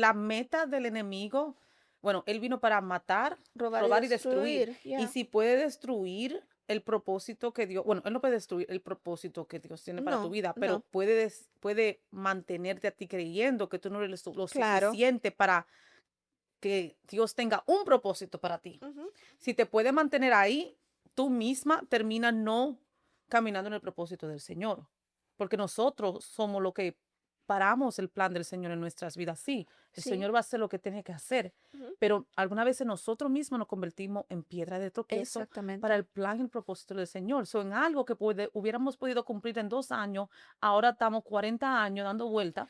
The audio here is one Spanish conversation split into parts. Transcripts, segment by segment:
la meta del enemigo, bueno, él vino para matar, Robar y robar y destruir. destruir. Y Yeah. si puede destruir el propósito que Dios, bueno, él no puede destruir el propósito que Dios tiene para tu No, vida, pero no. puede mantenerte a ti creyendo que tú no eres lo Claro. suficiente para que Dios tenga un propósito para ti. Ujú. Si te puede mantener ahí, tú misma terminas no caminando en el propósito del Señor, porque nosotros somos lo que paramos el plan del Señor en nuestras vidas. Sí, el Sí. Señor va a hacer lo que tiene que hacer, Ujú. pero algunas veces nosotros mismos nos convertimos en piedra de tropezo para Exactamente. el plan y el propósito del Señor. En algo que hubiéramos podido cumplir en 2 años, ahora estamos 40 años dando vuelta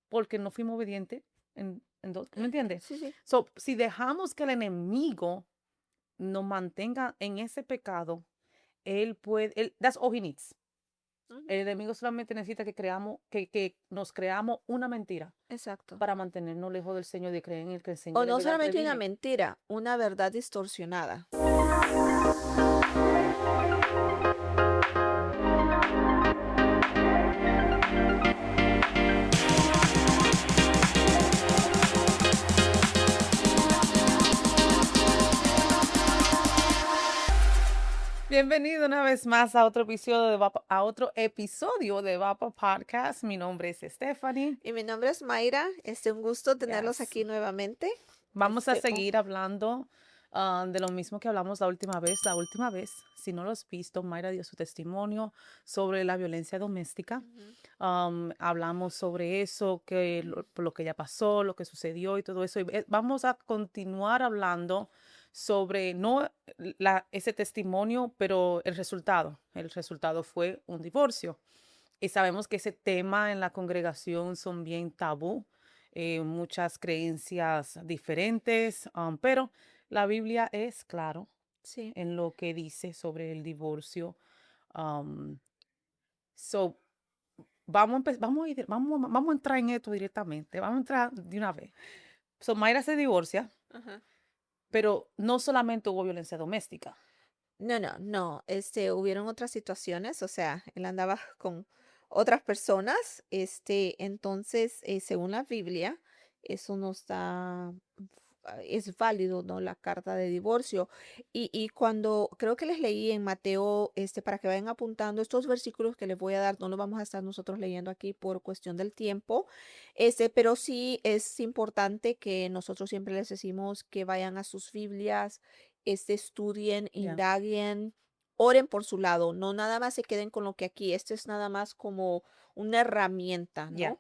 porque no fuimos obedientes ¿me entiendes? Sí, sí. Si dejamos que el enemigo nos mantenga en ese pecado, that's all he needs. Ujú. El enemigo solamente necesita que nos creamos una mentira Exacto. para mantenernos lejos del Señor, de creer en el que el O Señor en no verdad solamente una redime. mentira, una verdad distorsionada. Bienvenido una vez más a otro episodio de Vapa Podcast. Mi nombre es Stephanie. Y mi nombre es Mayra. Un gusto tenerlos Yes. aquí nuevamente. Vamos a Oh, seguir hablando de lo mismo que hablamos la última vez. La última vez, si no lo has visto, Mayra dio su testimonio sobre la violencia doméstica. ujú. Hablamos sobre eso, por lo que ya pasó, lo que sucedió y todo eso. Y vamos a continuar hablando sobre no ese testimonio, pero el resultado. El resultado fue un divorcio. Y sabemos que ese tema en la congregación son bien tabú, muchas creencias diferentes, pero la Biblia es claro Sí. en lo que dice sobre el divorcio. um, so, vamos a entrar en esto directamente, vamos a entrar de una vez. Mayra se divorcia, Ajá. pero no solamente hubo violencia doméstica. No, no, no. Hubieron otras situaciones, o sea, él andaba con otras personas. Entonces, según la Biblia, eso no está, es válido, ¿no? La carta de divorcio. Y cuando creo que les leí en Mateo, para que vayan apuntando estos versículos que les voy a dar, no los vamos a estar nosotros leyendo aquí por cuestión del tiempo. Pero sí es importante que nosotros siempre les decimos que vayan a sus Biblias, estudien, Ya. indaguen, oren por su lado, no nada más se queden con lo que aquí, esto es nada más como una herramienta, Ya. ¿no?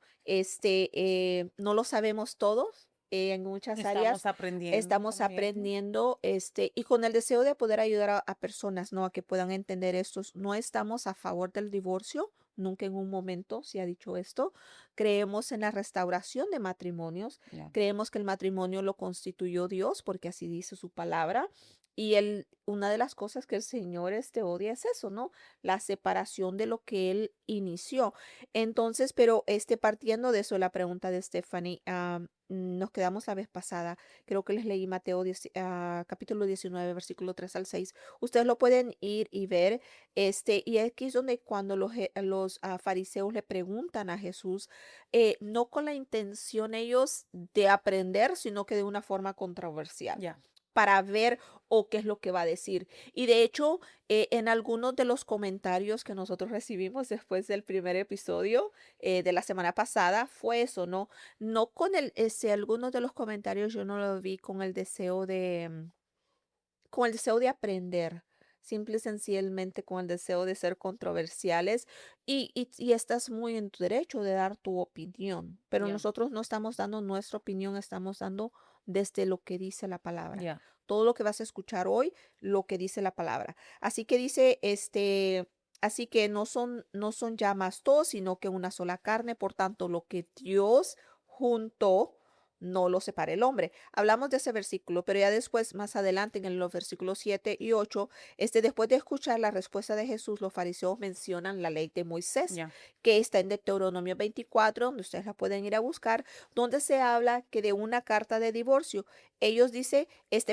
No lo sabemos todos, en muchas Estamos áreas aprendiendo estamos también. aprendiendo, y con el deseo de poder ayudar a personas, ¿no? A que puedan entender esto. No estamos a favor del divorcio, nunca en un momento se ha dicho esto. Creemos en la restauración de matrimonios, Ya. creemos que el matrimonio lo constituyó Dios, porque así dice su palabra. Una de las cosas que el Señor odia es eso, ¿no? La separación de lo que Él inició. Entonces, pero partiendo de eso, la pregunta de Stephanie, nos quedamos la vez pasada. Creo que les leí Mateo capítulo 19, versículo 3 al 6. Ustedes lo pueden ir y ver. Y aquí es donde cuando los fariseos le preguntan a Jesús, no con la intención ellos de aprender, sino que de una forma controversial Ya. para ver o qué es lo que va a decir. Y de hecho, en algunos de los comentarios que nosotros recibimos después del primer episodio de la semana pasada fue eso, ¿no? No con algunos de los comentarios yo no lo vi con el deseo con el deseo de aprender, simple y sencillamente con el deseo de ser controversiales y estás muy en tu derecho de dar tu opinión, pero Ya. nosotros no estamos dando nuestra opinión, estamos dando desde lo que dice la palabra. Ya. Todo lo que vas a escuchar hoy, lo que dice la palabra. Así que dice, así que no son ya más dos, sino que una sola carne, por tanto, lo que Dios juntó, no lo separe el hombre. Hablamos de ese versículo, pero ya después, más adelante, en los versículos 7 y 8, después de escuchar la respuesta de Jesús, los fariseos mencionan la ley de Moisés, Ya. que está en Deuteronomio 24, donde ustedes la pueden ir a buscar, donde se habla que de una carta de divorcio. Ellos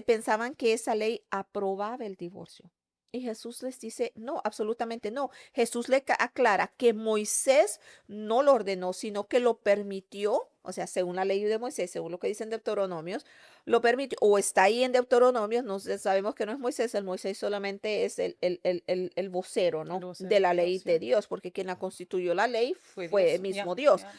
pensaban que esa ley aprobaba el divorcio. Y Jesús les dice, no, absolutamente no. Jesús le aclara que Moisés no lo ordenó, sino que lo permitió, o sea, según la ley de Moisés, según lo que dicen Deuteronomios, lo permitió, o está ahí en Deuteronomios, no sabemos que no es Moisés, el Moisés solamente es el vocero, El ¿no? De vocero de la ley Dios, de ya. Dios, porque quien la constituyó la ley Fue fue el Dios, mismo ya, Dios. ya.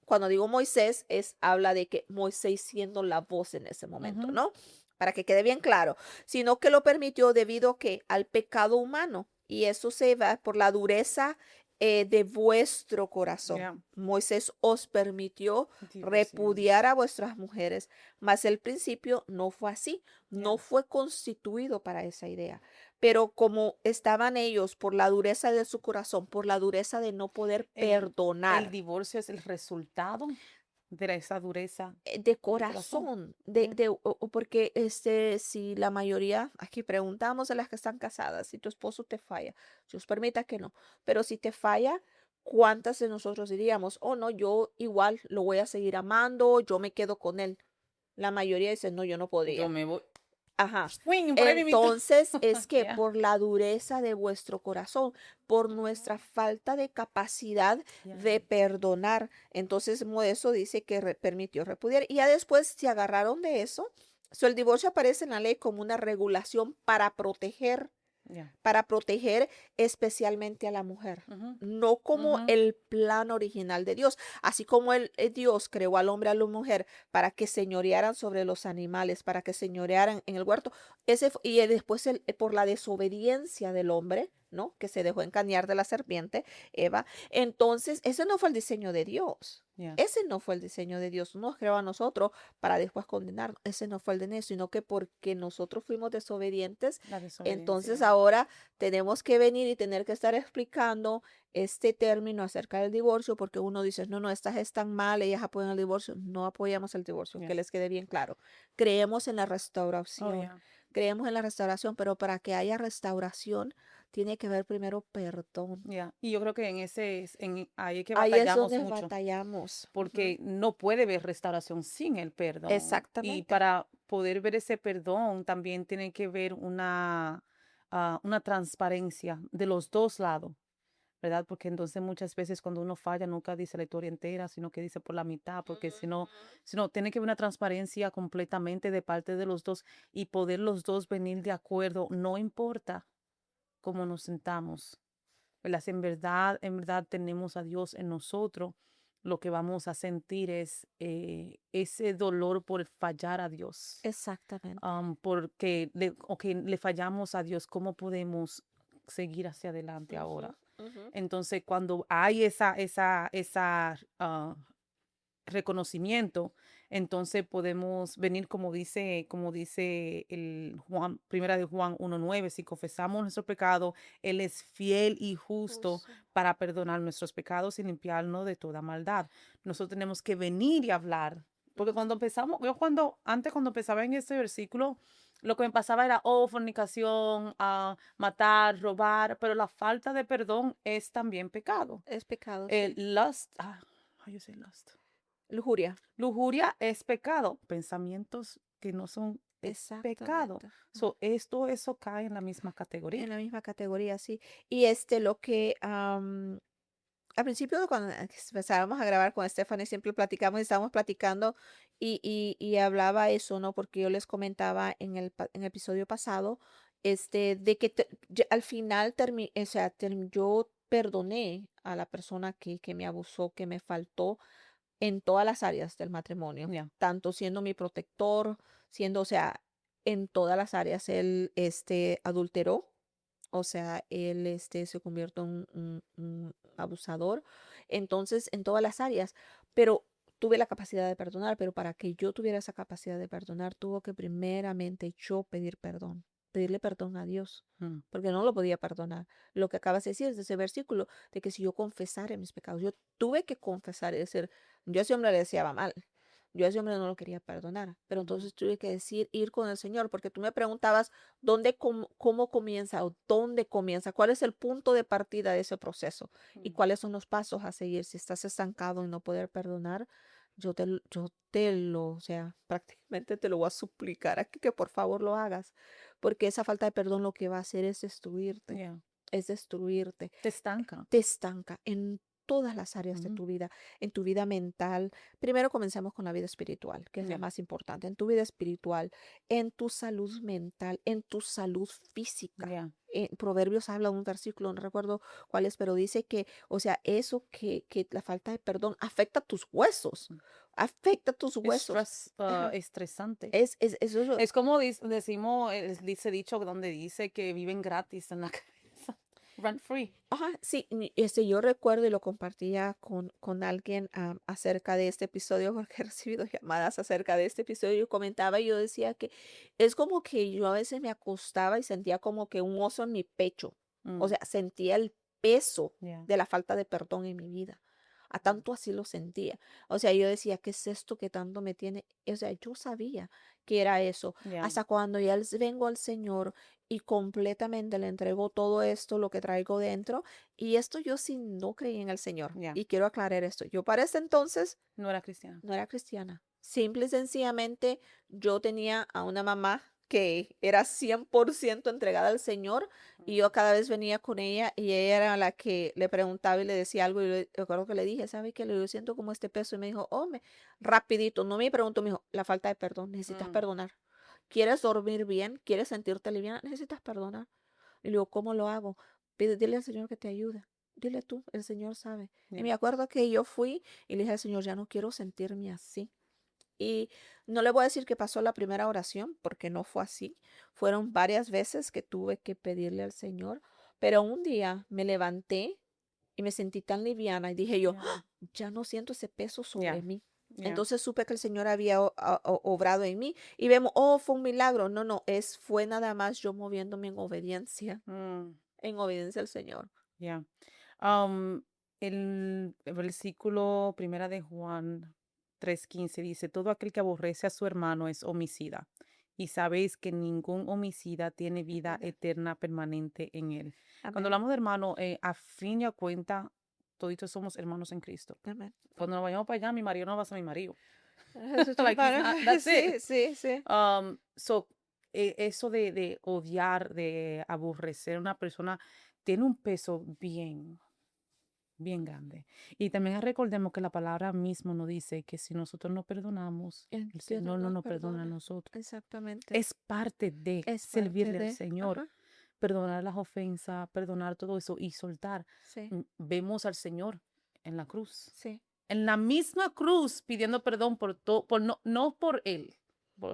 Cuando digo Moisés, habla de que Moisés siendo la voz en ese momento, Ujú, ¿no? Para que quede bien claro, sino que lo permitió debido que al pecado humano, y eso se va por la dureza de vuestro corazón. ya. Moisés os permitió Divorciar. repudiar a vuestras mujeres, mas el principio no fue así, no Ya. fue constituido para esa idea. Pero como estaban ellos por la dureza de su corazón, por la dureza de no poder El perdonar, divorcio es el resultado de esa dureza de de corazón. corazón, Ujú. porque si la mayoría, aquí preguntamos a las que están casadas, si tu esposo te falla, Dios permita que no, pero si te falla, ¿cuántas de nosotros diríamos, oh no, yo igual lo voy a seguir amando, yo me quedo con él? La mayoría dice, no, yo no Yo podría. me voy. Ajá. ¡Fuing! Por ahí mismito. Entonces es que Ya, por la dureza de vuestro corazón, por ujú, nuestra falta de capacidad ya. de perdonar, entonces eso dice que permitió repudiar. Y ya después se agarraron de eso. El divorcio aparece en la ley como una regulación Ya. para proteger especialmente a la mujer, Ujú, no como ujú, el plan original de Dios, así como Dios creó al hombre y a la mujer para que señorearan sobre los animales, para que señorearan en el huerto, y después por la desobediencia del hombre, ¿no? Que se dejó engañar de la serpiente, Eva, entonces ese no fue el diseño de Dios. ya. Ese no fue el diseño de Dios, no nos creó a nosotros para después condenarnos. Ese no fue el de Dios, sino que porque nosotros fuimos desobedientes, La desobediencia. entonces Ya. ahora tenemos que venir y tener que estar explicando este término acerca del divorcio, porque uno dice, no, no, estas están mal, ellas apoyan el divorcio. No apoyamos el divorcio, que Ya. les quede bien claro. Creemos en la Oh, restauración, ya. creemos en la restauración, pero para que haya restauración, tiene que haber primero perdón. Ya. Y yo creo que ahí es que Ahí es batallamos donde mucho, batallamos. Ujú. porque no puede haber restauración sin el perdón. Y Exactamente. para poder ver ese perdón, también tiene que ver una transparencia de los dos lados, ¿verdad? Porque entonces muchas veces cuando uno falla nunca dice la historia entera, sino que dice por la mitad, porque si no, tiene que haber una transparencia completamente de parte de los dos y poder los dos venir de acuerdo, no importa cómo nos sentamos, ¿verdad? Si en verdad tenemos a Dios en nosotros, lo que vamos a sentir es ese dolor por fallar a Dios, Exactamente. porque le fallamos a Dios, ¿cómo podemos seguir hacia adelante Ujú, ahora? ujú. Entonces, cuando hay esa reconocimiento, entonces podemos venir como dice Primera de Juan 1:9, si confesamos nuestro pecado, Él es fiel y justo Justo. para perdonar nuestros pecados y limpiarnos de toda maldad. Nosotros tenemos que venir y hablar, porque Ujú. cuando empezamos, cuando empezaba en este versículo, lo que me pasaba era, fornicación, matar, robar, pero la falta de perdón es también pecado. Es pecado, El sí. lust, how you say lust? Lujuria. Lujuria es pecado. Pensamientos que no son es pecado. Exactamente. Eso cae en la misma En categoría. la misma categoría, sí. Y lo que al principio de cuando empezábamos a grabar con Stephanie, siempre platicamos y estábamos platicando y hablaba eso, ¿no? Porque yo les comentaba en el episodio pasado, de que al final o sea, yo perdoné a la persona que me abusó, que me faltó en todas las áreas del matrimonio, Ya. tanto siendo mi protector, siendo, o sea, en todas las áreas. Él, adulteró, o sea, él, se convirtió en un abusador. Entonces, en todas las áreas, pero tuve la capacidad de perdonar, pero para que yo tuviera esa capacidad de perdonar, tuvo que primeramente yo pedir perdón, pedirle perdón a Dios, Mm. porque no lo podía perdonar. Lo que acabas de decir es de ese versículo, de que si yo confesara mis pecados, yo tuve que confesar, es decir, yo a ese hombre le deseaba mal. Yo a ese hombre no lo quería perdonar, pero Ujú. entonces tuve que decir, ir con el Señor, porque tú me preguntabas dónde, cómo comienza o dónde comienza, cuál es el punto de partida de ese proceso y Mm. cuáles son los pasos a seguir. Si estás estancado y no poder perdonar, o sea, prácticamente te lo voy a suplicar aquí que por favor lo hagas, porque esa falta de perdón lo que va a hacer Yeah. es destruirte, Te estanca. te estanca en todas las áreas de Ujú. tu vida, en tu vida mental. Primero comencemos con la vida espiritual, que es la Yeah. más importante, en tu vida espiritual, en tu salud mental, en tu salud física. Yeah. Proverbios habla un versículo, no recuerdo cuál es, pero dice que, o sea, eso que la falta de perdón afecta tus huesos, Mm. afecta tus Es huesos. Ajá. estresante. Eso, Es como decimos, dice dicho donde dice que viven gratis en la cabeza. Rent free. ajá, sí, yo recuerdo y lo compartía con alguien acerca de este episodio, porque he recibido llamadas acerca de este episodio. Yo comentaba y yo decía que es como que yo a veces me acostaba y sentía como que un oso en mi pecho. O Mm. sea, sentía el peso Yeah. de la falta de perdón en mi vida. A Mm. tanto así lo sentía. O sea, yo decía, ¿qué es esto que tanto me tiene? O sea, yo sabía que era eso. Yeah. Hasta cuando ya vengo al Señor y completamente le entrego todo esto, lo que traigo dentro. Y esto yo sí no creí en el Señor. Yeah. Y quiero aclarar esto. Yo para ese entonces No era cristiana. no era cristiana. Simple y sencillamente yo tenía a una mamá que era 100% entregada al Señor y yo cada vez venía con ella y ella era la que le preguntaba y le decía algo y recuerdo que le dije, ¿sabe qué? Yo siento como este peso y me dijo, oh, rapidito, no me preguntó, me dijo, la falta de perdón, necesitas Mm. perdonar. ¿Quieres dormir bien? ¿Quieres sentirte liviana? Necesitas perdonar. Y le digo, ¿cómo lo hago? Dile al Señor que te ayude. Dile tú, el Señor sabe. Y Yeah. me acuerdo que yo fui y le dije al Señor, ya no quiero sentirme así. Y no le voy a decir que pasó la primera oración, porque no fue así. Fueron varias veces que tuve que pedirle al Señor, pero un día me levanté y me sentí tan liviana y dije yo, Yeah. "Ah, ya no siento ese peso Yeah. sobre mí". Yeah. Entonces supe que el Señor había obrado en mí y vemos, oh, fue un milagro. No, no, fue nada más yo moviéndome Mm. en obediencia al Señor. Yeah. Um, el versículo primera de Juan 3:15 dice, todo aquel que aborrece a su hermano es homicida, y sabéis que ningún homicida tiene vida Vida. eterna permanente en él. Cuando Amén. hablamos de hermano, a fin y a cuenta, toditos somos hermanos en Cristo. Amén. Cuando nos vayamos para allá, mi marido no va a ser mi marido. Eso es tu Like, he's hermano. not, that's it. Sí, sí, sí. So, eso de odiar, de aborrecer a una persona, tiene un peso bien grande. Y también recordemos que la palabra mismo nos dice que si nosotros no perdonamos, el Dios no Señor no nos nos perdona a perdona. nosotros. Exactamente. Es parte de Es parte servirle al de. Señor, Ajá. perdonar las ofensas, perdonar todo eso y soltar. Sí, Vemos al Señor en la cruz. sí. En la misma cruz pidiendo perdón por todo, no por él,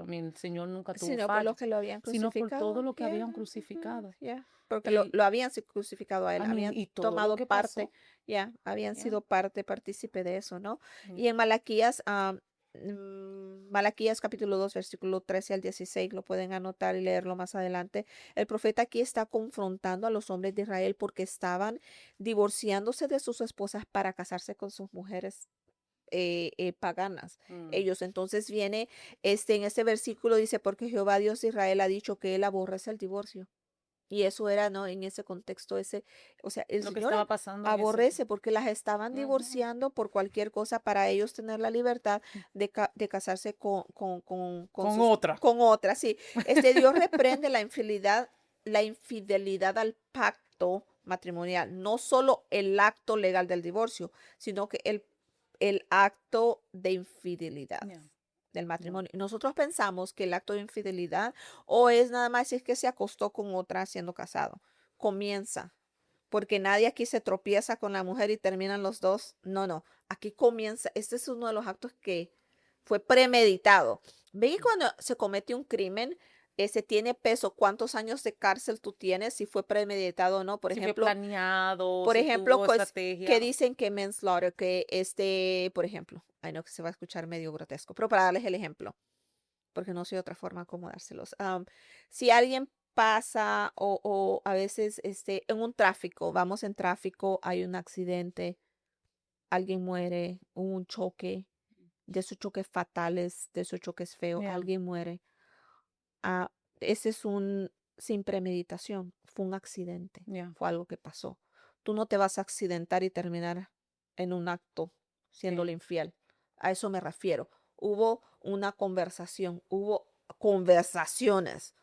el Señor nunca tuvo Sino por los fallas, que lo habían sino por todo crucificado. lo que Ya, habían ujú, crucificado. ya. Porque Y, lo habían crucificado a él, habían y todo lo tomado que parte, pasó. ya, habían Yeah. sido parte, partícipe de eso, ¿no? Mm. Y en Malaquías capítulo 2 versículo 13 al 16 lo pueden anotar y leerlo más adelante. El profeta aquí está confrontando a los hombres de Israel porque estaban divorciándose de sus esposas para casarse con sus mujeres paganas. Mm. Ellos entonces viene, en este versículo dice, porque Jehová Dios de Israel ha dicho que él aborrece el divorcio. Y eso era, ¿no? En ese contexto, o sea, el Lo que Señor estaba pasando en ese aborrece porque las estaban Ujú. divorciando por cualquier cosa para ellos tener la libertad de casarse Con otra. con otras. Sí, Dios reprende la infidelidad al pacto matrimonial, no solo el acto legal del divorcio, sino que el acto de infidelidad Yeah. del Yeah. matrimonio. Y nosotros pensamos que el acto de infidelidad o es nada más si es que se acostó con otra siendo casado. Comienza, porque nadie aquí se tropieza con la mujer y terminan los dos. No, no, aquí comienza. Este es uno de los actos que fue premeditado. Ve que cuando se comete un crimen, ese tiene peso. ¿Cuántos años de cárcel tú tienes si fue premeditado o no? Si fue planeado, Por si ejemplo, tuvo pues, que estrategia. dicen que manslaughter, que por ejemplo, ay no, que se va a escuchar medio grotesco, pero para darles el ejemplo, porque no sé otra forma como dárselos. Si alguien pasa o a veces en un tráfico, vamos en tráfico, hay un accidente, alguien muere, hubo un choque, de esos choques fatales, de esos choques feos, Yeah. alguien muere. Ah, ese es sin premeditación, fue un accidente, Yeah. fue algo que pasó. Tú no te vas a accidentar y terminar en un acto siéndole Sí. infiel. A eso me refiero. Hubo una conversación, hubo conversaciones,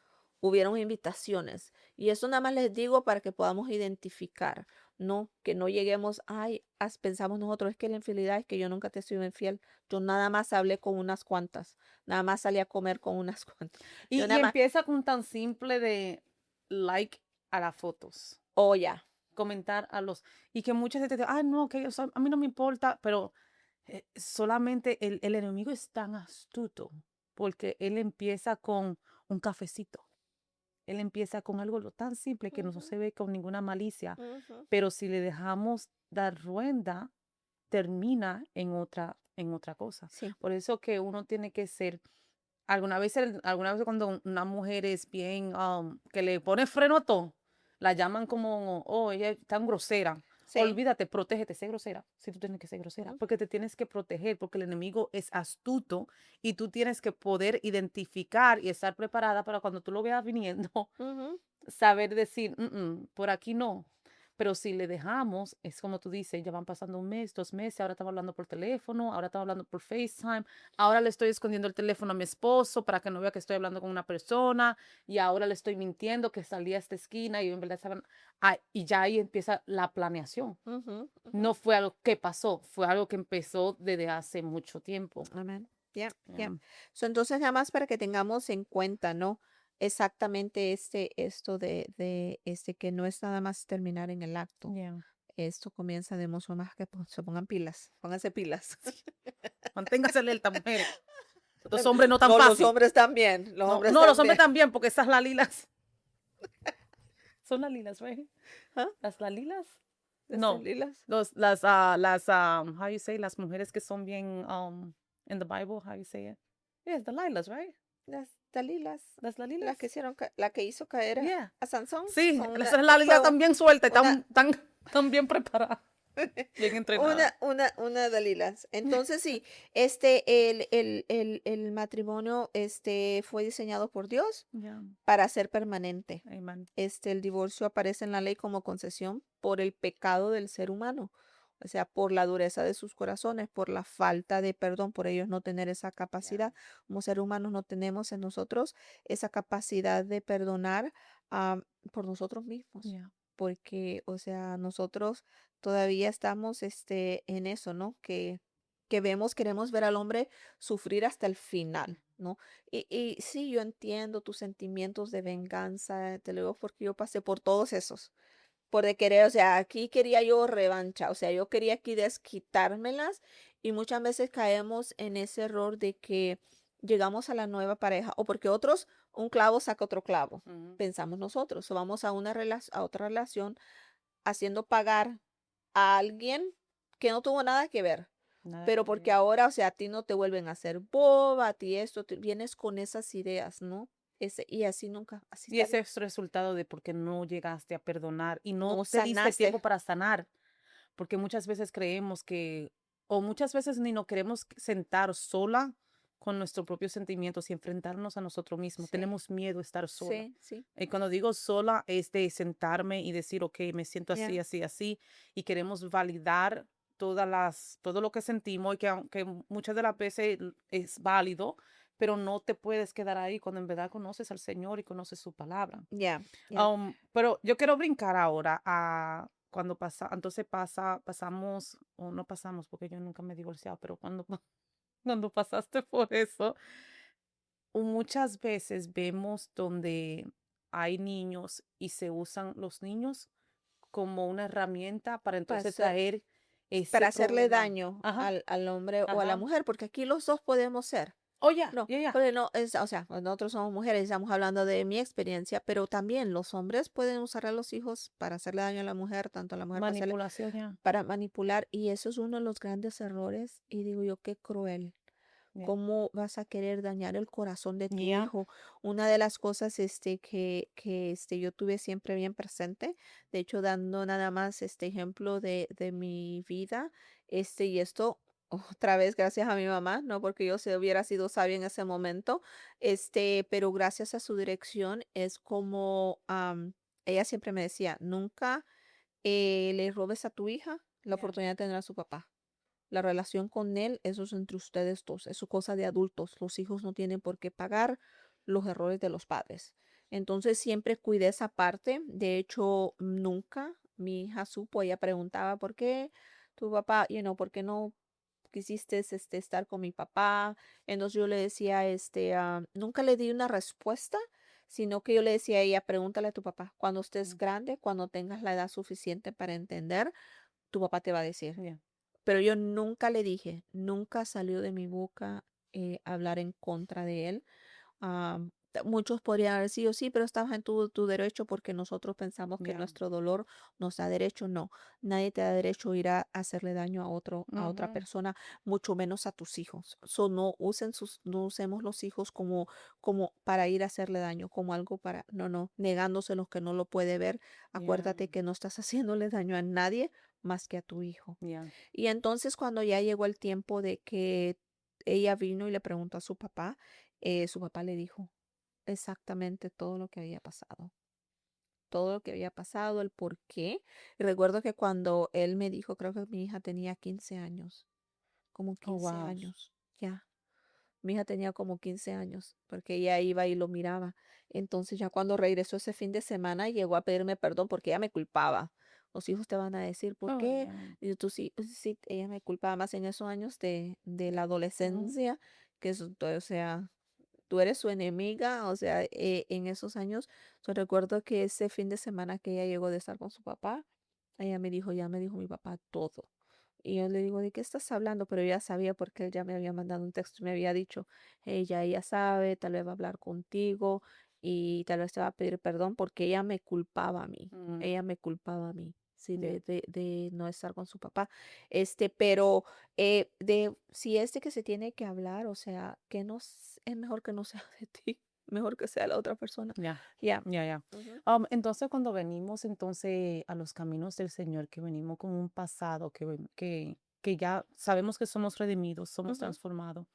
hubieron invitaciones. Y eso nada más les digo para que podamos identificar, ¿no? Que no lleguemos, ay, pensamos nosotros, es que la infidelidad es que yo nunca te he sido infiel. Yo nada más hablé con unas cuantas, nada más salí a comer con unas cuantas. Yo Y nada más, empieza con tan simple de like a las fotos, oh, ya. comentar a los y que muchas veces te dicen: "Ay, no, que eso a mí no me importa", pero, solamente el enemigo es tan astuto, porque él empieza con un cafecito, él empieza con algo lo tan simple que no Ujú, se ve con ninguna malicia, ujú. pero si le dejamos dar rueda, termina en otra cosa. Sí. Por eso que uno tiene que ser alguna vez cuando una mujer es bien, que le pone freno a todo, la llaman como, oh, ella es tan grosera. Sí. Olvídate, protégete, sé grosera. Si tú tienes que ser grosera, Ujú, porque te tienes que proteger, porque el enemigo es astuto y tú tienes que poder identificar y estar preparada para cuando tú lo veas viniendo, ujú. saber decir: por aquí no". Pero si le dejamos, es como tú dices, ya van pasando un mes, 2 meses, ahora estamos hablando por teléfono, ahora estamos hablando por FaceTime, ahora le estoy escondiendo el teléfono a mi esposo para que no vea que estoy hablando con una persona, y ahora le estoy mintiendo que salí a esta esquina y en verdad estaban y ya ahí empieza la planeación. Ujú, ujú. No fue algo que pasó, fue algo que empezó desde hace mucho tiempo. Amén. Ya, ya. Am, So, entonces, nada más para que tengamos en cuenta, ¿no? Exactamente esto de que no es nada más terminar en el acto. yeah. Esto comienza de mucho más que se pongan pilas, pónganse pilas. Manténgase alerta, mujeres. Los hombres no tan No, los fácil. hombres también, los No, hombres no, los hombres también. también, porque esas lalilas son lalilas, right? ¿Ah? ¿Las lalilas? ¿Estas No, lilas? how you say, las mujeres que son bien, in the Bible, how you say it? Yes, the lilas, right? Las Dalilas, Las la que lalilas. hicieron, la que hizo caer Yeah. a Sansón, Sí, son las fue lalilas también sueltas, una, tan bien preparadas, bien entrenadas. una Dalilas. Entonces sí, el matrimonio, fue diseñado por Dios Yeah, para ser permanente. amen. El divorcio aparece en la ley como concesión por el pecado del ser humano, o sea, por la dureza de sus corazones, por la falta de perdón, por ellos no tener esa Yeah, capacidad. Como ser humanos no tenemos en nosotros esa capacidad de perdonar por nosotros mismos, yeah, porque, o sea, nosotros todavía estamos en eso, ¿no? Que vemos, queremos ver al hombre sufrir hasta el final, ¿no? Y sí, yo entiendo tus sentimientos de venganza, te lo digo porque yo pasé por todos esos, por de querer, o sea, aquí quería yo revancha, o sea, yo quería aquí desquitármelas y muchas veces caemos en ese error de que llegamos a la nueva pareja o porque otros, un clavo saca otro clavo, ujú, pensamos nosotros, o vamos a a otra relación haciendo pagar a alguien que no tuvo nada que ver. nada Pero que porque ver. ahora, o sea, a ti no te vuelven a hacer boba, a ti esto, vienes con esas ideas, ¿no? Y así nunca, así Y está ese bien. es resultado de porque no llegaste a perdonar y no No te diste tiempo sanaste. para sanar. Porque muchas veces creemos o muchas veces ni nos queremos sentar sola con nuestros propios sentimientos y enfrentarnos a nosotros mismos. Sí, Tenemos miedo a estar sola. sí, sí. Y cuando digo sola es de sentarme y decir, ok, me siento así, Ya, así, así, y queremos validar todo lo que sentimos y que aunque muchas de las veces es válido, pero no te puedes quedar ahí cuando en verdad conoces al Señor y conoces su palabra. ya, ya. Pero yo quiero brincar ahora a cuando pasamos, o no pasamos, porque yo nunca me he divorciado, pero cuando pasaste por eso, muchas veces vemos donde hay niños y se usan los niños como una herramienta para Para entonces hacer, traer ese para hacerle problema. daño Ajá, al hombre o a la ajá. mujer, porque aquí los dos podemos ser. Oh, ya, No, ya, ya. porque no, o sea, nosotros somos mujeres, estamos hablando de mi experiencia, pero también los hombres pueden usar a los hijos para hacerle daño a la mujer, tanto a la mujer para hacerle, Manipulación, ya. para manipular, y eso es uno de los grandes errores, y digo yo, qué cruel. Ya. ¿Cómo vas a querer dañar el corazón de tu Ya. hijo? Una de las cosas yo tuve siempre bien presente, de hecho, dando nada más este ejemplo de mi vida, y esto otra vez gracias a mi mamá, no porque yo se hubiera sido sabia en ese momento, pero gracias a su dirección es como ella siempre me decía, nunca le robes a tu hija la Ya. oportunidad de tener a su papá. La relación con él, eso es entre ustedes dos, eso es cosa de adultos. Los hijos no tienen por qué pagar los errores de los padres. Entonces siempre cuidé esa parte. De hecho, nunca mi hija supo, ella preguntaba, ¿por qué tu papá, por qué no quisiste estar con mi papá? Entonces yo le decía, nunca le di una respuesta, sino que yo le decía a ella, pregúntale a tu papá, cuando estés Mm, grande, cuando tengas la edad suficiente para entender, tu papá te va a decir. yeah, Pero yo nunca le dije, nunca salió de mi boca hablar en contra de él. Muchos podrían haber sido, sí, pero estabas en tu derecho porque nosotros pensamos que yeah. nuestro dolor nos da derecho. No, nadie te da derecho a ir a hacerle daño a otra Ujú, persona, mucho menos a tus hijos. No usemos los hijos como para ir a hacerle daño, como algo para, no, negándoselos que no lo puede ver. yeah, Acuérdate que no estás haciéndole daño a nadie más que a tu hijo. yeah. Y entonces cuando ya llegó el tiempo de que ella vino y le preguntó a su papá le dijo exactamente todo lo que había pasado, todo lo que había pasado, el por qué. Y recuerdo que cuando él me dijo, creo que mi hija tenía 15 años, como Oh, 15 wow. años, ya. Mi hija tenía como 15 años, porque ella iba y lo miraba. Entonces ya cuando regresó ese fin de semana, llegó a pedirme perdón porque ella me culpaba. Los hijos te van a decir, ¿por Oh, qué? yeah. Y tú sí, pues sí, ella me culpaba más en esos años de la Ujú, adolescencia, que eso, o sea, tú eres su enemiga, o sea, en esos años, yo recuerdo que ese fin de semana que ella llegó de estar con su papá, ella me dijo, ya me dijo mi papá todo. Y yo le digo, ¿de qué estás hablando? Pero ella sabía porque él ya me había mandado un texto y me había dicho, ella sabe, tal vez va a hablar contigo y tal vez te va a pedir perdón porque ella me culpaba a mí, mm, ella me culpaba a mí. Sí, yeah, de no estar con su papá. Pero si que se tiene que hablar, o sea, es mejor que no sea de ti, mejor que sea la otra persona. yeah, Ya. yeah, yeah. Ujú, Entonces, cuando venimos entonces a los caminos del Señor, que venimos con un pasado, que ya sabemos que somos redimidos, somos ujú, transformados,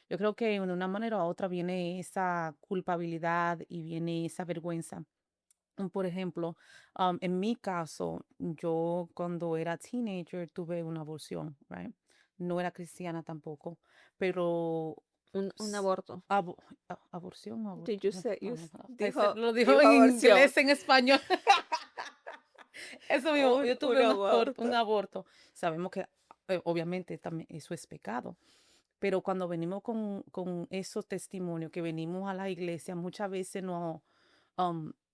yo creo que de una manera u otra viene esa culpabilidad y viene esa vergüenza. Por ejemplo, en mi caso, yo cuando era teenager tuve una aborción, right? No era cristiana tampoco, pero un s- aborto. aborción o Did you aborto. say, Ese dijo, lo dijo dijo en aborción. inglés, en español. Eso mismo, yo Un tuve un aborto. aborto. Sabemos que obviamente también eso es pecado, pero cuando venimos con esos testimonios, que venimos a la iglesia, muchas veces no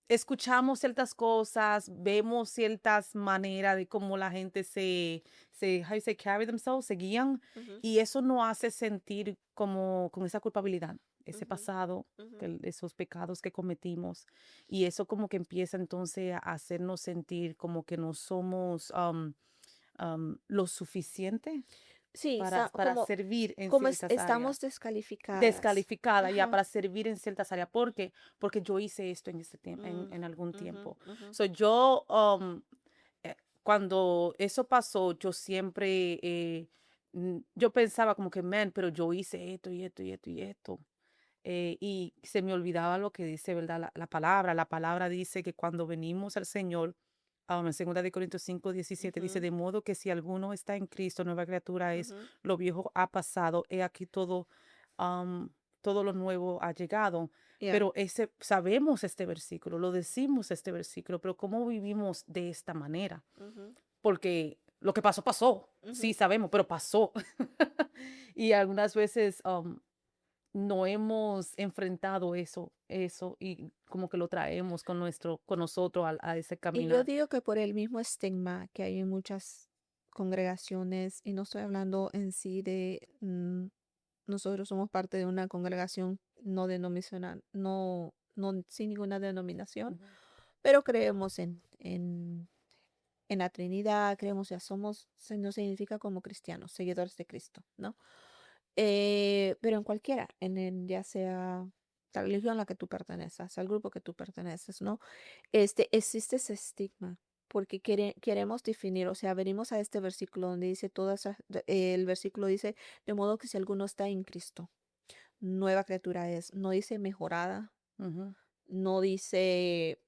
escuchamos ciertas cosas, vemos ciertas maneras de cómo la gente how you say, carry themselves, se guían, Ujú, y eso nos hace sentir como con esa culpabilidad, ese ujú, pasado, ujú. esos pecados que cometimos, y eso como que empieza entonces a hacernos sentir como que no somos lo suficiente Sí, para servir en como ciertas áreas. estamos descalificadas. Descalificada ya Ajá. para servir en ciertas áreas. ¿Por qué? Porque yo hice esto en este tiempo, Mm, en algún ujú, tiempo. ujú, So, yo, eh, cuando eso pasó, yo siempre, yo pensaba como que, man, pero yo hice esto y esto y esto y esto. Y se me olvidaba lo que dice, ¿verdad? La palabra. La palabra dice que cuando venimos al Señor, en 2 Corintios 5:17 dice, ujú, de modo que si alguno está en Cristo, nueva criatura es, ujú. lo viejo ha pasado, he aquí todo lo nuevo ha llegado. Yeah. Pero sabemos este versículo, lo decimos este versículo, pero ¿cómo vivimos de esta manera? Ujú, Porque lo que pasó, pasó. Sí, ujú. sabemos, pero pasó. Y algunas veces no hemos enfrentado eso y como que lo traemos con nosotros a ese Y yo caminar. digo que por el mismo estigma que hay en muchas congregaciones, y no estoy hablando en sí nosotros somos parte de una congregación no denominacional, no sin ninguna denominación, Ujú, pero creemos en la Trinidad, creemos, ya no significa como cristianos, seguidores de Cristo, ¿no? Pero en cualquiera, ya sea la religión a la que tú pertenezcas, al grupo que tú perteneces, ¿no? Existe ese estigma, porque queremos definir, o sea, venimos a este versículo donde dice el versículo dice, de modo que si alguno está en Cristo, nueva criatura es, no dice mejorada, ujú, no dice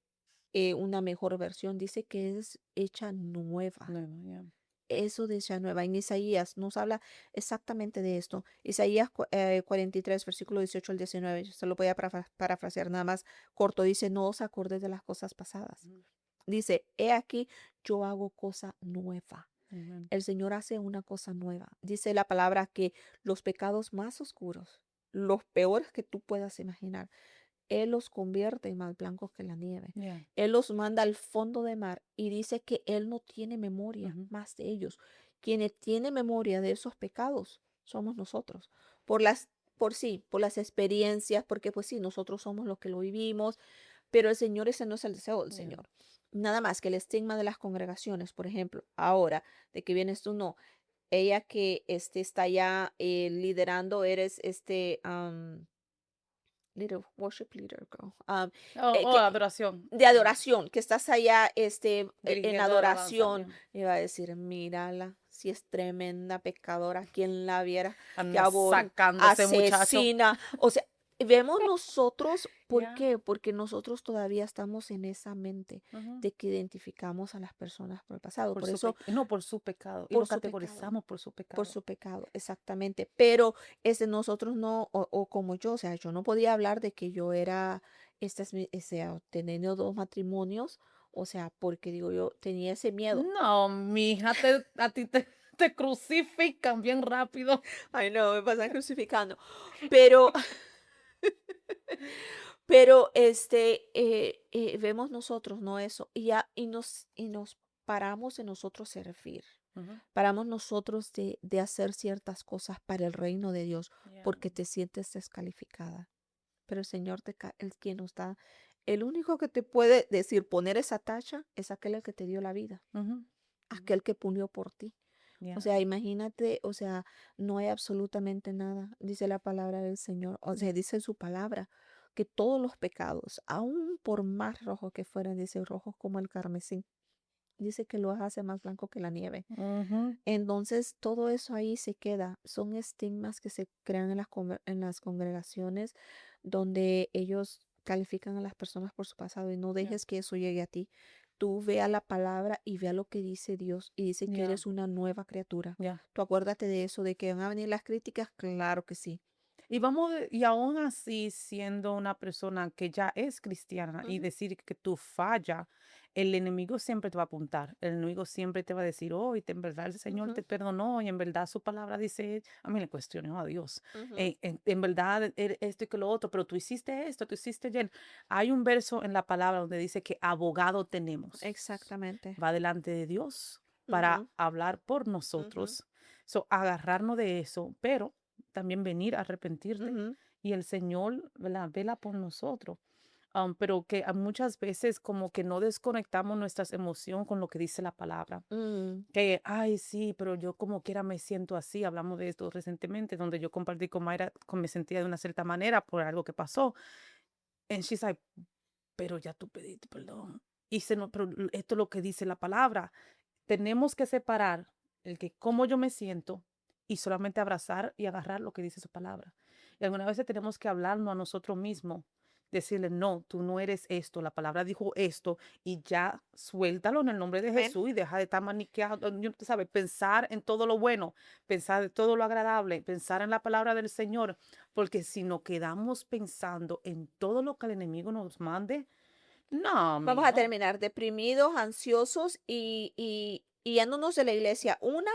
una mejor versión, dice que es hecha nueva. nuevo, ya. eso de esa nueva. En Isaías nos habla exactamente de esto. Isaías 43, versículo 18 al 19. Yo se lo voy a parafrasear nada más corto. Dice, no os acordéis de las cosas pasadas. Ujú. Dice, he aquí, yo hago cosa nueva. Amen. El Señor hace una cosa nueva. Dice la palabra que los pecados más oscuros, los peores que tú puedas imaginar, Él los convierte en más blancos que la nieve. Yeah. Él los manda al fondo de mar y dice que Él no tiene memoria Ujú. más de ellos. Quienes tienen memoria de esos pecados somos nosotros. Por las, por las experiencias, porque pues sí, nosotros somos los que lo vivimos, pero el Señor, ese no es el deseo del Yeah. Señor. Nada más que el estigma de las congregaciones, por ejemplo, ahora de que vienes tú, no, ella que está ya liderando, eres worship leader, girl, Oh, oh, que, adoración. de Yeah. adoración, que estás allá en Dirigiendo la alabanza. adoración, Yeah. iba a decir, mírala, si es tremenda pecadora, quien la viera, que Anda sacándose, muchacho. asesina, o sea, vemos nosotros, ¿por Yeah. qué? Porque nosotros todavía estamos en esa mente Ujú. de que identificamos a las personas por el pasado, Por por su eso, no, por su pecado. Y lo por su pecado. categorizamos por su Por pecado. su pecado, exactamente. Pero nosotros no, o como yo, o sea, yo no podía hablar de que yo era, o sea, teniendo dos matrimonios, o sea, porque digo yo, tenía ese miedo. No, mija, a ti te crucifican bien rápido. Ay, no, me pasan crucificando. Pero, pero, vemos nosotros, ¿no? Eso, y nos paramos en nosotros servir. Ujú. Paramos nosotros de hacer ciertas cosas para el reino de Dios, Yeah. porque te sientes descalificada. Pero el Señor el quien nos da, el único que te puede decir poner esa tacha es aquel el que te dio la vida, Ujú. Ujú. aquel que punió por ti. O Yeah. sea, imagínate, o sea, no hay absolutamente nada, dice la palabra del Señor, o sea, dice su palabra, que todos los pecados, aun por más rojos que fueran, dice rojos como el carmesí, dice que los hace más blanco que la nieve. Ujú. Entonces, todo eso ahí se queda. Son estigmas que se crean en en las congregaciones donde ellos califican a las personas por su pasado y no Yeah. dejes que eso llegue a ti. Tú vea la palabra y vea lo que dice Dios y dice que Yeah. eres una nueva criatura. Yeah. Tú acuérdate de eso, de que van a venir las críticas, claro que sí. Y aún así, siendo una persona que ya es cristiana y Ujú, decir que tú falla, el enemigo siempre te va a apuntar. El enemigo siempre te va a decir, oh, y en verdad el Señor ujú, te perdonó y en verdad su palabra dice, a mí le cuestionó a Dios. ujú. En verdad esto y que lo otro, pero tú hiciste esto, tú hiciste bien. Hay un verso en la palabra donde dice que abogado tenemos. Exactamente. Va delante de Dios para Ujú, hablar por ujú, nosotros. So, agarrarnos de eso, pero también venir a arrepentirte ujú, y el Señor, ¿verdad? Vela por nosotros. Pero que muchas veces como que no desconectamos nuestras emociones con lo que dice la palabra. mm, Que, ay, sí, pero yo como quiera me siento así. Hablamos de esto recientemente, donde yo compartí con Mayra, me sentía de una cierta manera por algo que pasó. And she's like, pero ya tú pediste perdón. Y pero esto es lo que dice la palabra. Tenemos que separar el que cómo yo me siento y solamente abrazar y agarrar lo que dice su palabra. Y algunas veces tenemos que hablarnos a nosotros mismos, decirle, no, tú no eres esto, la palabra dijo esto y ya suéltalo en el nombre de amén. Jesús y deja de estar maniqueado, tú sabes, pensar en todo lo bueno, pensar en todo lo agradable, pensar en la palabra del Señor, porque si nos quedamos pensando en todo lo que el enemigo nos mande, no, Vamos a mijo. terminar deprimidos, ansiosos y yéndonos de la iglesia. Una,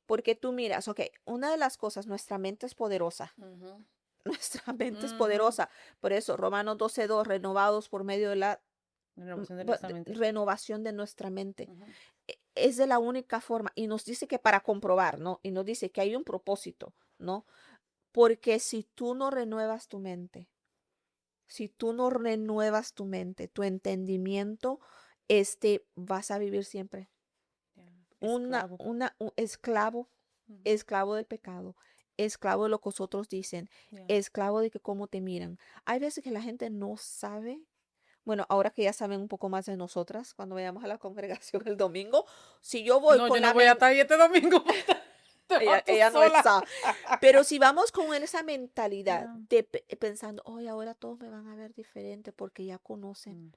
porque tú miras, ok, una de las cosas, nuestra mente es poderosa. Ujú, Nuestra mente es ujú. poderosa. Por eso, Romanos 12:2, renovados por medio de la Renovación de nuestra mente. renovación de nuestra mente. Ujú. Es de la única forma. Y nos dice que para comprobar, ¿no? Y nos dice que hay un propósito, ¿no? Porque si tú no renuevas tu mente, si tú no renuevas tu mente, tu entendimiento, vas a vivir siempre Ya, esclavo. un esclavo, Ujú. esclavo del pecado, esclavo de lo que los otros dicen, Ya. esclavo de que cómo te miran. Hay veces que la gente no sabe. Bueno, ahora que ya saben un poco más de nosotras, cuando vayamos a la congregación el domingo, si yo voy No, yo con no la voy a mente, estar ahí este domingo. Te vas tú ella no sola. está, pero si vamos con esa mentalidad Ya. de pensando, hoy ahora todos me van a ver diferente porque ya conocen. Mm.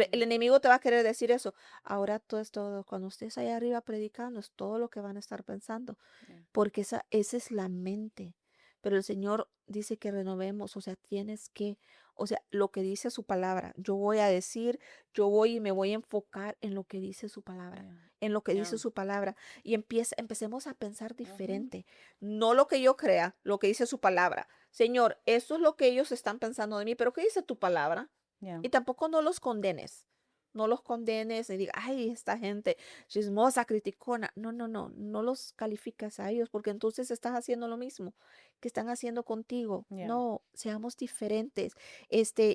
Porque el Mm, enemigo te va a querer decir eso. Ahora todo es todo, cuando estés allá arriba predicando, es todo lo que van a estar pensando, yeah. porque esa es la mente. Pero el Señor dice que renovemos, o sea, tienes que, o sea, lo que dice su palabra. Yo voy a decir, yo voy y me voy a enfocar en lo que dice su palabra, Yeah. en lo que Yeah. dice su palabra. Y empecemos a pensar Ujú. diferente. No lo que yo crea, lo que dice su palabra. Señor, esto es lo que ellos están pensando de mí, pero ¿qué dice tu palabra? Yeah. Y tampoco no los condenes. No los condenes y diga, ay, esta gente chismosa, criticona. No, no, no, no los calificas a ellos porque entonces estás haciendo lo mismo que están haciendo contigo. Yeah. No, seamos diferentes.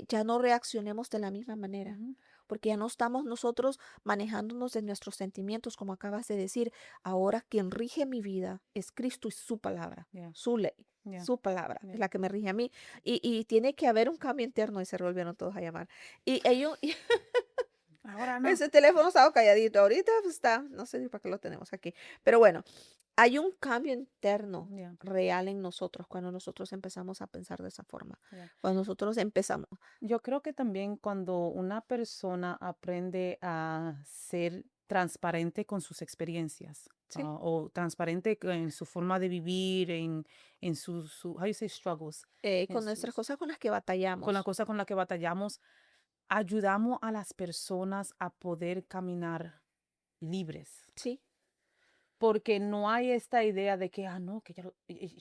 Ya no reaccionemos de la misma manera. Ujú. Porque ya no estamos nosotros manejándonos de nuestros sentimientos, como acabas de decir. Ahora quien rige mi vida es Cristo y su palabra, Yeah. su ley, Yeah. su palabra, Yeah. es la que me rige a mí. Y tiene que haber un cambio interno y se volvieron todos a llamar. Y ellos, Ahora no. ese teléfono estaba calladito, ahorita pues, está, no sé ni para qué lo tenemos aquí. Pero bueno, hay un cambio interno Yeah. real en nosotros cuando nosotros empezamos a pensar de esa forma. Yeah. Cuando nosotros empezamos. Yo creo que también cuando una persona aprende a ser transparente con sus experiencias, Sí. o transparente en su forma de vivir, en how you say struggles, en Con nuestras sus, cosas con las que con la batallamos. cosa con la que batallamos, ayudamos a las personas a poder caminar libres. Sí. Porque no hay esta idea de que, no, que ella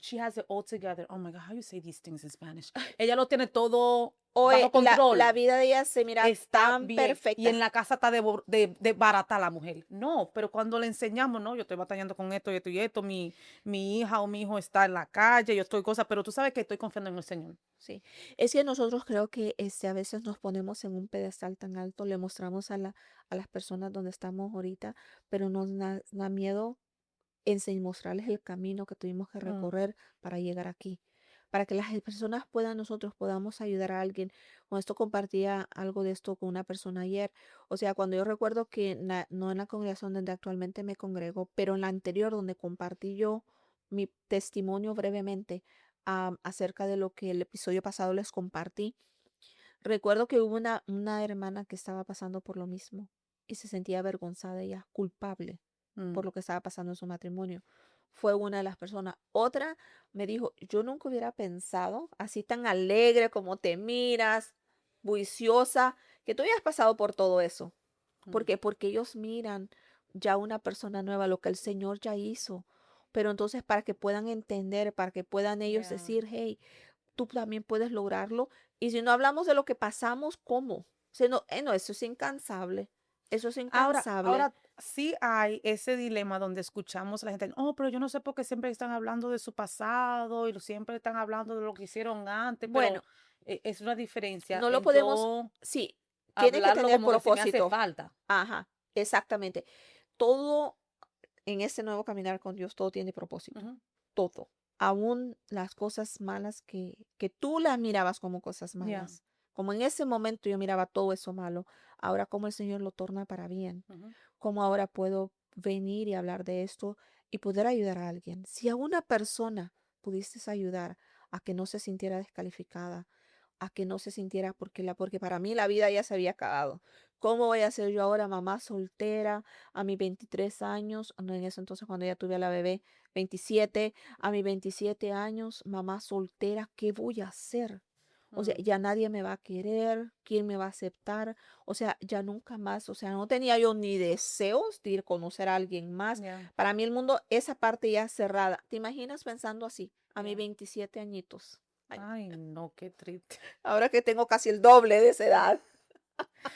she has it all together. Oh my God, how you say these things in Spanish? Ella lo tiene todo Hoy bajo la control. vida de ella se mira Está tan bien. Y en perfecta. la casa está de barata la mujer. No, pero cuando le enseñamos, no, yo estoy batallando con esto y esto y esto, mi hija o mi hijo está en la calle, yo estoy cosa, pero tú sabes que estoy confiando en el Señor. Sí, es que nosotros creo que a veces nos ponemos en un pedestal tan alto, le mostramos a las personas donde estamos ahorita, pero da miedo mostrarles el camino que tuvimos que Mm, recorrer para llegar aquí, para que las personas nosotros podamos ayudar a alguien. Con esto compartía algo de esto con una persona ayer. O sea, cuando yo recuerdo que no en la congregación donde actualmente me congrego, pero en la anterior donde compartí yo mi testimonio brevemente acerca de lo que el episodio pasado les compartí, recuerdo que hubo una hermana que estaba pasando por lo mismo y se sentía avergonzada ella, culpable mm, por lo que estaba pasando en su matrimonio. Fue una de las personas. Otra me dijo, yo nunca hubiera pensado así tan alegre como te miras, juiciosa, que tú hayas pasado por todo eso. ¿Por mm, qué? Porque ellos miran ya una persona nueva, lo que el Señor ya hizo. Pero entonces para que puedan entender, para que puedan ellos yeah. decir, hey, tú también puedes lograrlo. Y si no hablamos de lo que pasamos, ¿cómo? Si no, no, eso es incansable. Eso es incansable. Ahora sí hay ese dilema donde escuchamos a la gente, oh, pero yo no sé por qué siempre están hablando de su pasado y siempre están hablando de lo que hicieron antes, pero Bueno, es una diferencia no lo en podemos, yo sí, tiene que hablarlo tener como que si me hace propósito. falta. Ajá, exactamente. Todo en este nuevo caminar con Dios, todo tiene propósito. Ujú. Todo. Aún las cosas malas que tú las mirabas como cosas Ya. malas. Como en ese momento yo miraba todo eso malo, ahora como el Señor lo torna para bien. Ujú. Cómo ahora puedo venir y hablar de esto y poder ayudar a alguien. Si a una persona pudiste ayudar a que no se sintiera descalificada, a que no se sintiera porque para mí la vida ya se había acabado. ¿Cómo voy a ser yo ahora mamá soltera a mis 23 años? No, en ese entonces cuando ya tuve a la bebé, 27, a mis 27 años, mamá soltera, ¿qué voy a hacer? O sea, Mm, ya nadie me va a querer, ¿quién me va a aceptar? O sea, ya nunca más, o sea, no tenía yo ni deseos de ir a conocer a alguien más. ya, Para mí el mundo, esa parte ya cerrada. ¿Te imaginas pensando así, a mis ya. 27 añitos? Ay, Ay, no, qué triste. ahora que tengo casi el doble de esa edad.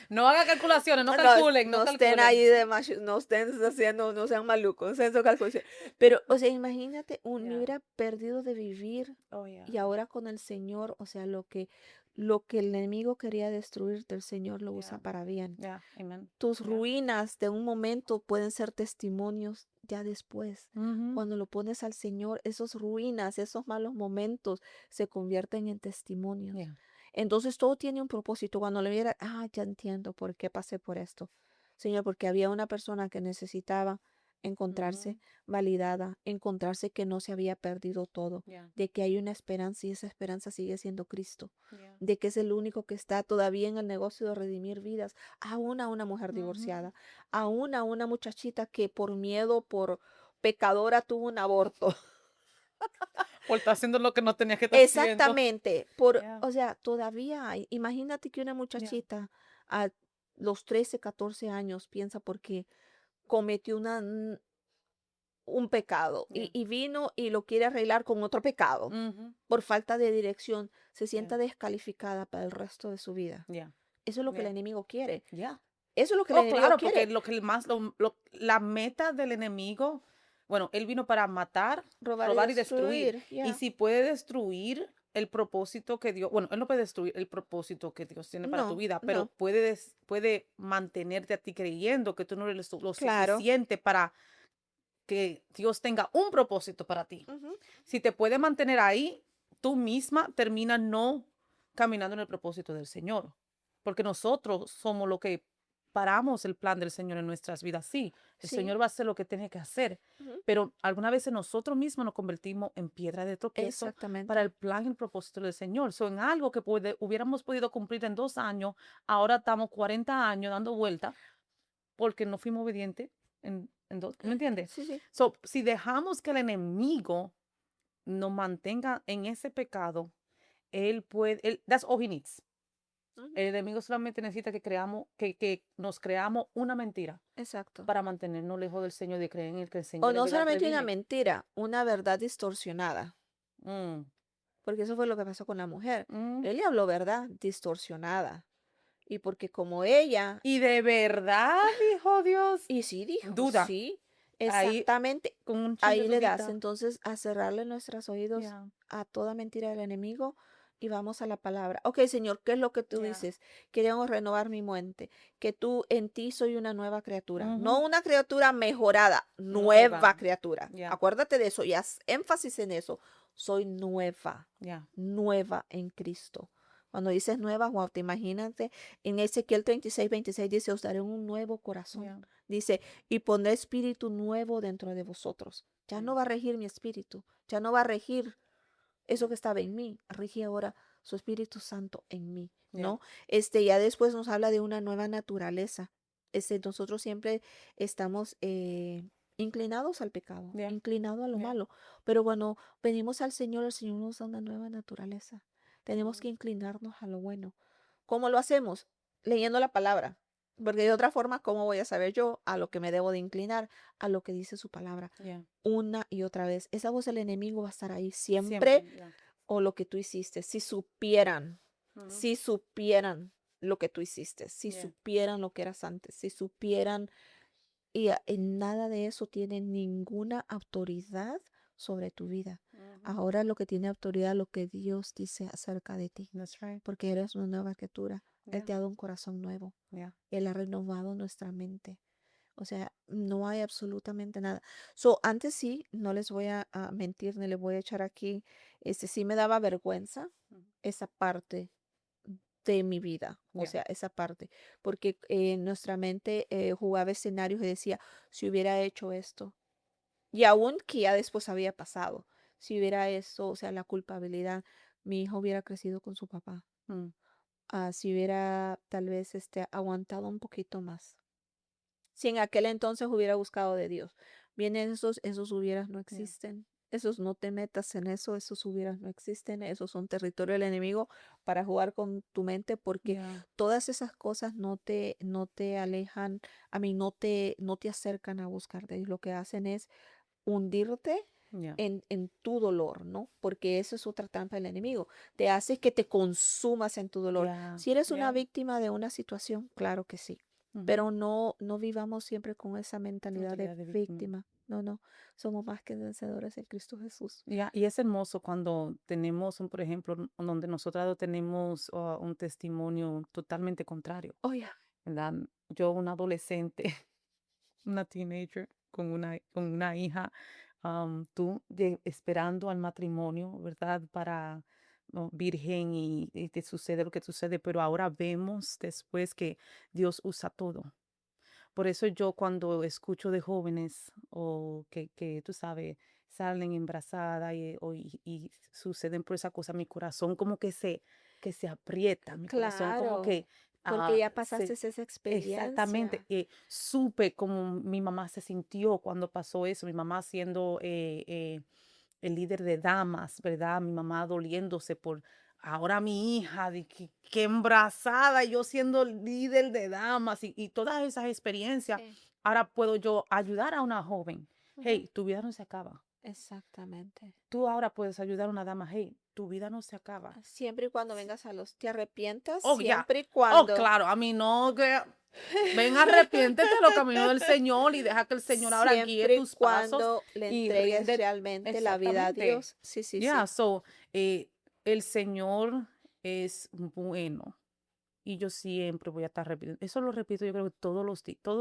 No haga calculaciones, no No, calculen, no no estén ahí calculen. de no estén haciendo, no sean malucos, no sean su calculación. Pero, o sea, imagínate, me Ya. hubiera perdido de vivir Oh, yeah. y ahora con el Señor, o sea, lo que el enemigo quería destruirte, el Señor lo Yeah. usa para bien. Yeah. Amen. Tus Yeah. ruinas de un momento pueden ser testimonios ya después. Ujú. Cuando lo pones al Señor, esos ruinas, esos malos momentos se convierten en testimonios. Yeah. Entonces todo tiene un propósito. Cuando le viera, ya entiendo por qué pasé por esto. Señor, porque había una persona que necesitaba encontrarse Ujú. validada, encontrarse que no se había perdido todo, Yeah, de que hay una esperanza y esa esperanza sigue siendo Cristo, yeah. de que es el único que está todavía en el negocio de redimir vidas, aún a una mujer Ujú. divorciada, aún a una muchachita que por miedo, por pecadora tuvo un aborto. Por estar haciendo lo que no tenía que estar haciendo. Exactamente, por, Yeah, o sea, todavía hay, imagínate que una yeah. muchachita a los 13, 14 años piensa porque cometió un pecado Yeah. y vino y lo quiere arreglar con otro pecado Ujú. por falta de dirección, se Yeah, sienta descalificada para el resto de su vida. yeah, Eso es lo que el yeah, enemigo quiere. yeah. Eso es lo que el Oh, enemigo claro, porque quiere. lo que más, la meta del enemigo, bueno, él vino para matar, Robar y robar y destruir. destruir. Y Ya. si puede destruir el propósito que Dios, bueno, él no puede destruir el propósito que Dios tiene para tu No, vida, pero no. puede, puede mantenerte a ti creyendo que tú no eres lo Claro. suficiente para que Dios tenga un propósito para ti. Ujú. Si te puede mantener ahí, tú misma terminas no caminando en el propósito del Señor, porque nosotros somos lo que paramos el plan del Señor en nuestras vidas. Sí, el Sí. Señor va a hacer lo que tiene que hacer, Ujú. pero algunas veces nosotros mismos nos convertimos en piedra de tropiezo para Exactamente. el plan y el propósito del Señor. Son algo que hubiéramos podido cumplir en 2 años, ahora estamos 40 años dando vuelta porque no fuimos obedientes ¿me entiendes? Sí, sí. So, si dejamos que el enemigo nos mantenga en ese pecado, él puede, that's all he needs. Ujú. El enemigo solamente necesita que nos creamos una mentira Exacto. para mantenernos lejos del Señor, de creer en el que el O Señor en no verdad solamente una redime. mentira, una verdad distorsionada. Mm, Porque eso fue lo que pasó con la mujer. mm. Él le habló verdad distorsionada. Y porque como ella, Y de verdad, dijo Dios, y sí dijo, duda, sí, ahí exactamente, con un chin de ahí le das dudita. entonces a cerrarle nuestros oídos Yeah, a toda mentira del enemigo y vamos a la palabra. Ok, Señor, ¿qué es lo que tú yeah. dices? Queremos renovar mi mente, que tú en ti soy una nueva criatura, no Ujú. una criatura mejorada, Nueva. nueva criatura. Ya, Acuérdate de eso y haz énfasis en eso. Soy nueva, ya, nueva en Cristo. Cuando dices nueva, wow, te imagínate, en Ezequiel 36, 26 dice, os daré un nuevo corazón. ya, Dice, y pondré espíritu nuevo dentro de vosotros. Ya ya, no va a regir mi espíritu, ya no va a regir eso ya, que estaba en mí, rige ahora su Espíritu Santo en mí, ya. ¿no? Ya después nos habla de una nueva naturaleza. Nosotros siempre estamos inclinados al pecado, Ya, inclinados a lo ya. malo, pero cuando venimos al Señor, el Señor nos da una nueva naturaleza. Tenemos Mm, que inclinarnos a lo bueno. ¿Cómo lo hacemos? Leyendo la palabra. Porque de otra forma, ¿cómo voy a saber yo a lo que me debo de inclinar? A lo que dice su palabra ya. una y otra vez. Esa voz del enemigo va a estar ahí Siempre, siempre ya. o lo que tú hiciste. Ujú. Si supieran lo que tú hiciste, si Ya. supieran lo que eras antes, si supieran, en nada de eso tiene ninguna autoridad sobre tu vida. Ujú. Ahora lo que tiene autoridad, lo que Dios dice acerca de ti, That's right. porque eres una nueva criatura. Él Ya, te ha dado un corazón nuevo. ya. Él ha renovado nuestra mente. O sea, no hay absolutamente nada. So, antes sí, no les voy a mentir, ni les voy a echar aquí, sí me daba vergüenza Ujú. esa parte de mi vida, o Ya. sea, esa parte, porque nuestra mente jugaba escenarios y decía, si hubiera hecho esto, y aún que ya después había pasado, si hubiera eso, o sea, la culpabilidad, mi hijo hubiera crecido con su papá, Mm, si hubiera tal vez aguantado un poquito más. Si en aquel entonces hubiera buscado de Dios. Vienen esos hubieras no ya. existen. Esos no te metas en eso, esos hubieras no existen, esos son territorio del enemigo para jugar con tu mente porque Ya. todas esas cosas no te alejan, a mí no te acercan a buscar de Dios. Lo que hacen es hundirte Ya. en tu dolor, ¿no? Porque eso es otra trampa del enemigo. Te hace que te consumas en tu dolor. Ya. Si eres una Ya. víctima de una situación, claro que sí. Ujú. Pero no vivamos siempre con esa mentalidad de Mentalidad de víctima. víctima. No, no. Somos más que vencedores en Cristo Jesús. Ya, y es hermoso cuando tenemos por ejemplo, donde nosotras tenemos un testimonio totalmente contrario, Oh, ya. ¿verdad? Yo, una adolescente, una teenager con una hija, tú esperando al matrimonio, ¿verdad? Para ¿no? Virgen y te sucede lo que sucede, pero ahora vemos después que Dios usa todo Por eso yo cuando escucho de jóvenes o que tú sabes, salen embarazadas y suceden por esa cosa, mi corazón como que se aprieta, mi corazón como Claro, que porque ya pasaste se... esa Exactamente, experiencia. supe cómo mi mamá se sintió cuando pasó eso, mi mamá siendo el líder de damas, ¿verdad? Mi mamá doliéndose por ahora mi hija, de que embarazada, y yo siendo líder de damas y todas esas experiencias, Sí. ahora puedo yo ayudar a una joven. Ujú. Hey, tu vida no se acaba. Exactamente. Tú ahora puedes ayudar a una dama. Hey, tu vida no se acaba. Siempre y cuando S- vengas a los, te arrepientas, Oh, ya. siempre y Oh, cuando, claro, a mí no, que ven, arrepiéntete de los caminos del Señor y deja que el Señor ahora guíe siempre y tus pasos cuando le y entregues rinde realmente la vida a exactamente. Dios. Sí, sí, Ya, sí. so, el Señor es bueno y yo siempre voy a estar repitiendo. Eso lo repito yo creo que todos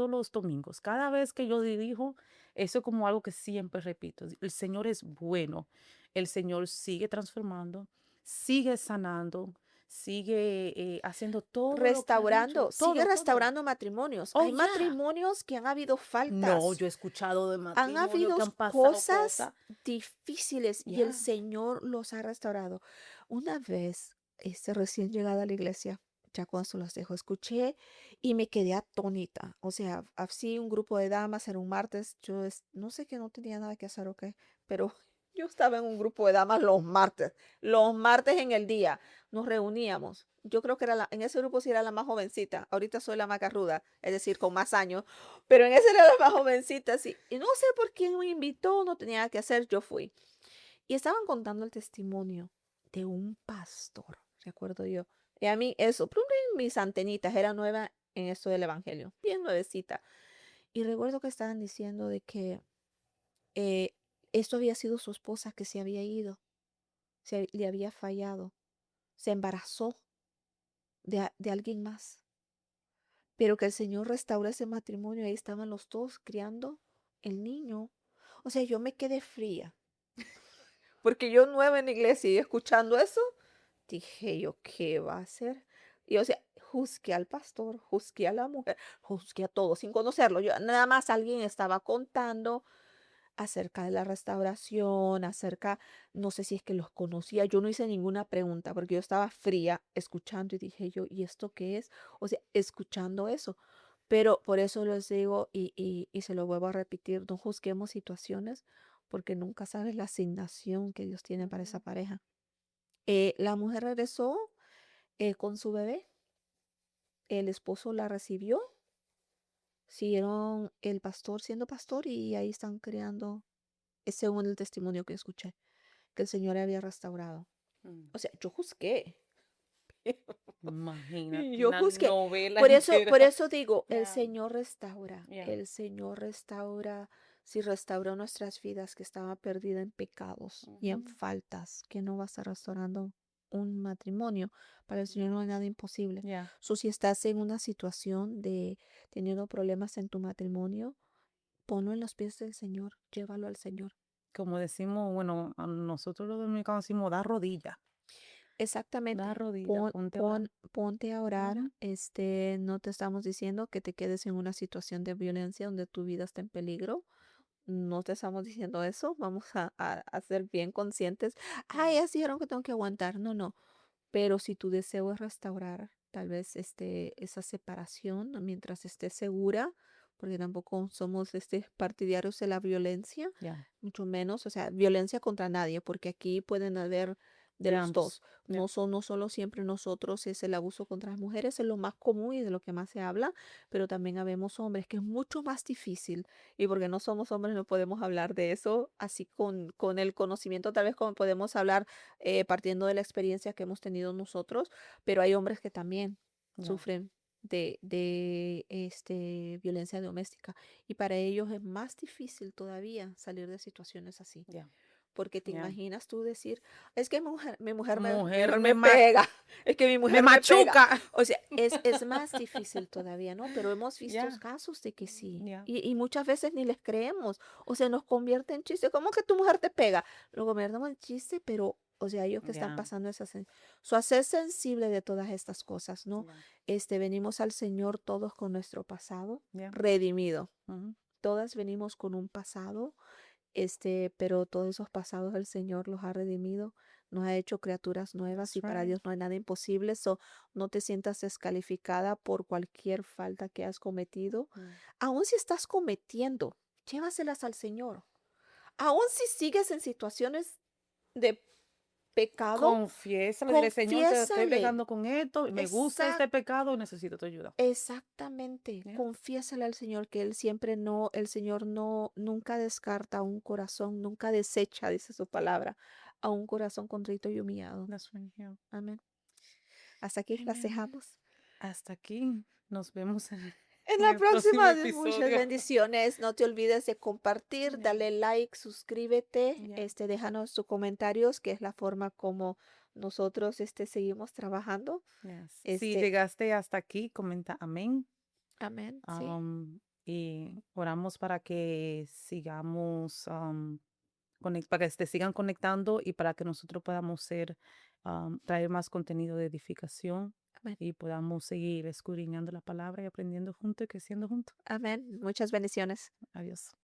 los domingos. Cada vez que yo dirijo, eso es como algo que siempre repito. El Señor es bueno. El Señor sigue transformando, sigue sanando, sigue haciendo todo lo que ha dicho. Restaurando, sigue Todo, todo. restaurando matrimonios. Oh, Hay yeah. matrimonios que han habido No, faltas, yo he escuchado de han matrimonio habido que han pasado cosas cosas. difíciles y el Ya. Señor los ha restaurado. Una vez, recién llegada a la iglesia, ya cuando se los dejo, escuché y me quedé atónita. O sea, así un grupo de damas era un martes, no sé que no tenía nada que hacer o qué, pero yo estaba en un grupo de damas los martes en el día, nos reuníamos. Yo creo que en ese grupo sí era la más jovencita, ahorita soy la más carruda, es decir, con más años, pero en ese era la más jovencita, sí. Y no sé por quién me invitó, no tenía nada que hacer, yo fui. Y estaban contando el testimonio de un pastor, recuerdo yo. Y a mí eso, plum, plum, mis antenitas, era nueva en esto del evangelio, bien nuevecita. Y recuerdo que estaban diciendo de que eh, esto había sido su esposa que se había ido, le había fallado, se embarazó de alguien más, pero que el Señor restaura ese matrimonio y ahí estaban los dos criando el niño. O sea, yo me quedé fría, porque yo nueva en la iglesia y escuchando eso, dije yo, ¿qué va a hacer? Y o sea, juzgué al pastor, juzgué a la mujer, juzgué a todos sin conocerlo. Yo nada más alguien estaba contando acerca de la restauración, acerca, no sé si es que los conocía, yo no hice ninguna pregunta porque yo estaba fría escuchando y dije yo, ¿y esto qué es? O sea, escuchando eso. Pero por eso les digo y se lo vuelvo a repetir, no juzguemos situaciones porque nunca sabes la asignación que Dios tiene para esa Ujú. pareja. La mujer regresó con su bebé, el esposo la recibió, siguieron el pastor siendo pastor y ahí están creando, según el testimonio que escuché, que el Señor había restaurado. Mm. O sea, yo juzgué. Imagínate Yo una juzgué. novela Por entera. eso digo, el Ya, Señor restaura. ya. El Señor restaura. Si restauró nuestras vidas que estaba perdida en pecados y en Ujú. faltas, que no va a estar restaurando un matrimonio. Para el Señor no hay nada imposible. Ya. So, si estás en una situación de teniendo problemas en tu matrimonio, ponlo en los pies del Señor, llévalo al Señor. Como decimos, bueno, a nosotros los dominicanos decimos, da Exactamente. rodilla, ponte a orar. Ponte a orar. Ujú. No te estamos diciendo que te quedes en una situación de violencia donde tu vida está en peligro. No te estamos diciendo eso. Vamos a ser bien conscientes. Ay, Mm. ya dijeron que tengo que aguantar. No, no. Pero si tu deseo es restaurar, tal vez esa separación, ¿no? Mientras estés segura, porque tampoco somos partidarios de la violencia, Ya, mucho menos, o sea, violencia contra nadie, porque aquí pueden haber de de los dos. ambos. Ya, No solo siempre nosotros es el abuso contra las mujeres, es lo más común y de lo que más se habla, pero también habemos hombres, que es mucho más difícil. Y porque no somos hombres, no podemos hablar de eso así con el conocimiento, tal vez como podemos hablar partiendo de la experiencia que hemos tenido nosotros, pero hay hombres que también ya, sufren de violencia doméstica y para ellos es más difícil todavía salir de situaciones así. ya, Porque te ya. imaginas tú decir, es que mi mujer Mujer me pega, es que mi me mujer me pega. machuca. O sea, es más difícil todavía, ¿no? Pero hemos visto Ya, casos de que sí. ya. Y muchas veces ni les creemos. O sea, nos convierte en chiste. ¿Cómo que tu mujer te pega? Lo convertimos en chiste, pero O sea, ellos que están Ya, pasando a ser sensible de todas estas cosas, ¿no? ya, Venimos al Señor todos con nuestro pasado ya. redimido. Ujú. Todas venimos con un pasado, pero todos esos pasados el Señor los ha redimido, nos ha hecho criaturas nuevas y That's para right. Dios no hay nada imposible. So, no te sientas descalificada por cualquier falta que has cometido. Mm. Aun si estás cometiendo, llévaselas al Señor. Aun si sigues en situaciones de pecado, Confiésale, dile: "Señor, te estoy confiésale. bregando con esto, me gusta este pecado, necesito tu ayuda". Exactamente, Yeah, confiésale al Señor que el Señor nunca descarta un corazón, nunca desecha, dice su palabra, a un corazón contrito y humillado. that's right, yeah. Amén. Hasta aquí las Amen. dejamos. Hasta aquí, nos vemos en En en la el próximo próxima, muchas episodio. bendiciones. No te olvides de compartir, Yeah, darle like, suscríbete, yeah, déjanos tus comentarios, que es la forma como nosotros, seguimos trabajando. yes. Si Este, llegaste hasta aquí, comenta amén. amén, sí, Am, y oramos para que sigamos, para que te sigan conectando y para que nosotros podamos traer más contenido de edificación amén, y podamos seguir escudriñando la palabra y aprendiendo juntos y creciendo juntos. amén. Muchas bendiciones. Adiós.